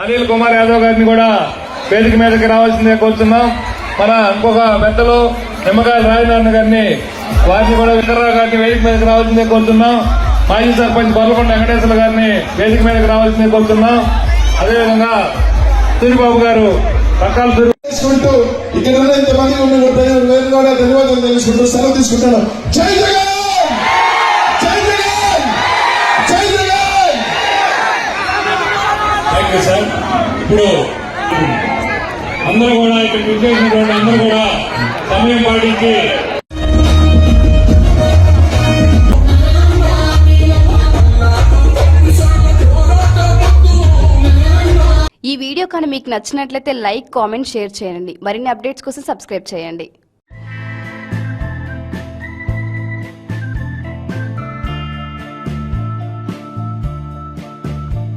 అనిల్ కుమార్ యాదవ్ గారిని కూడా వేదిక మీదకి రావాల్సిందే కోరుతున్నాం. మన ఇంకొక పెద్దలు నిమ్మకాయల రాజనారాయణ గారిని వారిని కూడా వెంకటరావు గారిని వేదిక మీదకి రావాల్సిందే కోరుతున్నాం. మాజీ సర్పంచ్ బొర్లకొండ వెంకటేశ్వర గారిని వేదిక మీదకి రావాల్సిందే కోరుతున్నాం. అదేవిధంగా సూరిబాబు గారు పక్కాలు తెలుసుకుంటూ ఇక్కడ ఇంతమంది కూడా ధన్యవాదాలు తెలుసుకుంటూ సెలవు తీసుకుంటాను. జై జగన్, జై జగన్, జై జగన్. Thank you sir. ఇప్పుడు అందరూ కూడా ఇక్కడ విచ్చేసినటువంటి అందరూ కూడా సమయం పాటించి ఈ వీడియో కానీ మీకు నచ్చినట్లయితే లైక్, కామెంట్, షేర్ చేయండి. మరిన్ని అప్డేట్స్ కోసం సబ్స్క్రైబ్ చేయండి.